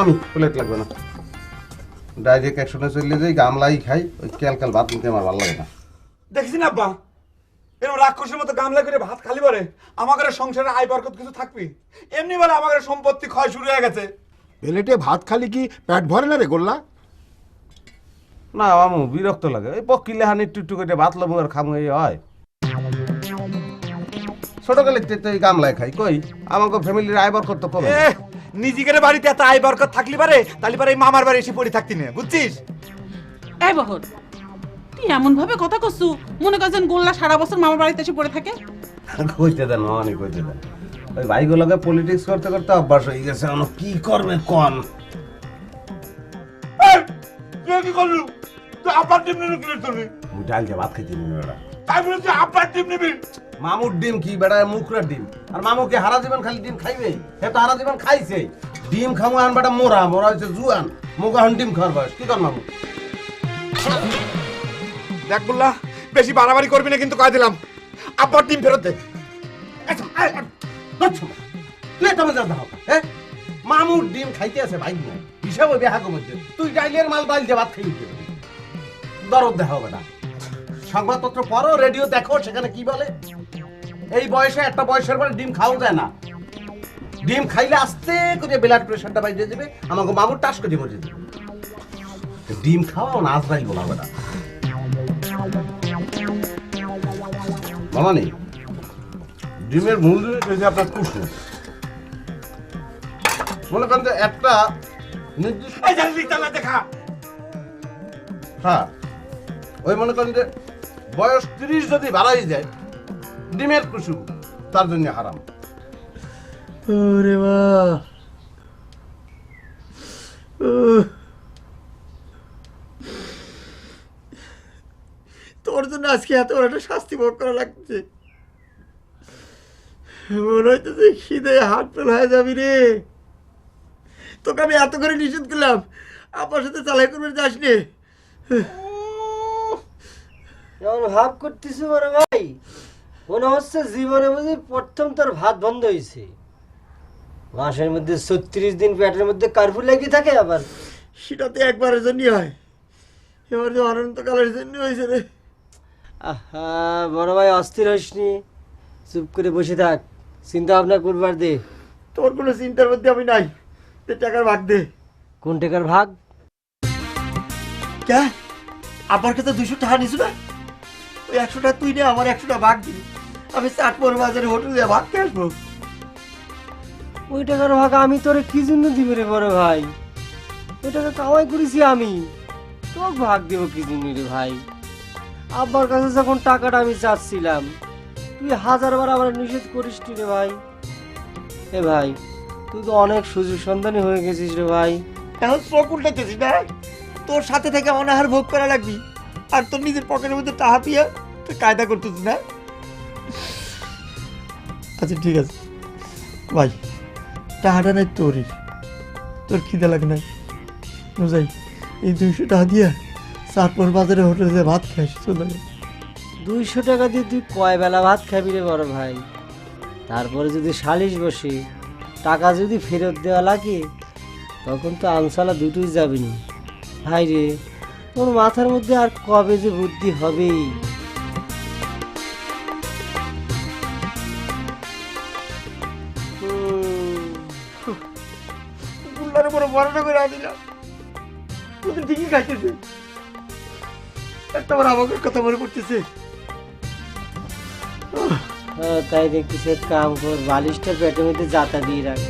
আমি প্লেট লাগবে না, ডাইরেক্ট একশোটা চলে যাই, গামলাই খাই, ওই ক্যালকাল ভাত নিতে আমার ভালো লাগে না। দেখছি না আব্বা, এরকম রাক্ষসের মতো গামলা করে ভাত খালি বলে আমাদের সংসারে আয় বরকত কিছু থাকবি, এমনি বলে আমাদের সম্পত্তি ক্ষয় শুরু হয়ে গেছে। প্লেটে ভাত খালি কি পেট ভরে না রে গোল্লা? না আমু বিরক্ত লাগে, এই পকিলে হানি একটু একটু করে ভাত লবো আর খামো, এই হয়। ছোটকালে তো এই গামলায় খাই, কই আমাকে ফ্যামিলির আয় বরকত তো কমে। নিজেদের বাড়িতে এত আয় বরকত থাকলি পারে, তাহলে পারে এই মামার বাড়ি এসে পড়ে থাকতি না, বুঝছিস? এই বহর, তুই এমন ভাবে কথা কইছু মনে করছেন গোল্লা সারা বছর মামার বাড়িতে এসে পড়ে থাকে। কইতে দেন মামানি, কইতে দেন। ওই ভাইগুলোকে পলিটিক্স করতে করতে অভ্যাস হয়ে গেছে, এখন কি করবে কন। তুই কি করলু? তুই আব্বার টিম নিবি কি তোর? মুই ডালকে ভাত খাইতে নিবি বেড়া। তাই বলে তুই আব্বার টিম নিবি? মামুর ডিম কি বেড়া, মুখরা ডিম। আর মামুকে হারা জীবন খালি ডিম খাইবে, সে তো হারা জীবন খাইছে। ডিম খামু আন বেটা মোরা, মোরা হচ্ছে জুয়ান, মুখা হন ডিম খাওয়ার বয়স। কি কর মামু? দেখ বললা, বেশি বাড়াবাড়ি করবি না কিন্তু কয়ে দিলাম। আব্বার টিম ফেরত দে। তুই তো মজা দাও, হ্যাঁ? মামুর ডিম খাইতে আছে ভাই না, হিসাব ওই বেহাগো মধ্যে। তুই ডাইলের মাল ডাইল দিয়ে ভাত খাইতে দরদ দেখাও বেটা। সংবাদপত্র পড়ো, রেডিও দেখো, সেখানে কি বলে? এই বয়সে, একটা বয়সের পরে ডিম খাওয়া যায় না। ডিম খাইলে আস্তে করে ব্লাড প্রেশারটা বাইরে যাবে, আমাকে মামুর টাস করে মরে যাবে। ডিম খাওয়াও না আজরাইল বলা বেটা। মামা নেই, ডিমের মূল জিনিস হয়েছে আপনার কুসুম। মনে করেন যে একটা নির্দিষ্ট, হ্যাঁ ওই মনে করেন যে বয়স 30 যদি বাড়াই যায়, ডিমের কুসুম তার জন্য হারাম। ওরে মা, তোর জন্য আজকে এত বড় একটা শাস্তি ভোগ করা লাগছে। মনে হইতেছে খিদে হাত ফেল হয়ে যাবি রে। তোকে আমি এত করে নিষেধ করলাম, আমার সাথে চালাই করবে যাস নে। এমন ভাব করতেছি বড় ভাই, মনে হচ্ছে জীবনে বুঝি প্রথম তোর ভাত বন্ধ হয়েছে। মাসের মধ্যে 36 দিন পেটের মধ্যে কার্ফু লেগে থাকে, আবার সেটাতে একবারের জন্যই হয়, এবার যে অনন্তকালের জন্য হয়েছে রে। আহা বড় ভাই, অস্থির হইসনি, চুপ করে বসে থাক, চিন্তা ভাবনা করবার দে। তোর কোনো চিন্তার মধ্যে আমি নাই, তুই টাকার ভাগ দে। কোন টাকার ভাগ? কে আমার কাছে 200 টাকা নিস না? ওই 100 টাকা তুই নে, আমার 100 টাকা ভাগ দিবি। আমি চাটমোহর বাজারে হোটেলে ভাগ খেয়ে আসবো। ওই টাকার ভাগ আমি তোরে কি জন্য দিব রে বড় ভাই? ওই টাকা কামাই করেছি আমি, তোকে ভাগ দেবো কি জন্য রে ভাই? আব্বার কাছে যখন টাকাটা আমি চাচ্ছিলাম, তুই 1000বার আমার নিষেধ করিস রে ভাই। এ ভাই, তুই তো অনেক সুযোগ সন্ধানী হয়ে গেছিস রে ভাই। এখন চোখ উল্টাইতেছিস না? তোর সাথে থেকে অনাহার ভোগ করা লাগবি, আর তোর নিজের পকেটের মধ্যে টাকা দিয়ে তুই কায়দা করতেছিস না? আচ্ছা ঠিক আছে ভাই, টাকাটা নাই তোরই, তোর খিদে লাগে নাই, যাই এই 200 টাকা দিয়ে চাটমোহর বাজারে হোটেলে ভাত খাইস চলে। 200 টাকা দিয়ে তুই কয় বেলা ভাত খাবি রে বড় ভাই? তারপরে যদি সালিশ বসে টাকা যদি ফেরত দেওয়া লাগে, তখন তো আমসালা দুটোই যাবি না। ভাই রে, তোর মাথার মধ্যে আর কবে যে বুদ্ধি হবেই। গুল্লারে বড় বড়টা করে আনিলাম, তোদের ঠিকই খাইতেছে। একটা বার আমাকে কথা মনে পড়তেছে। তাই দেখতেছি, কাম কর, বালিশটা পেটের মধ্যে জাতা দিয়ে রাখ।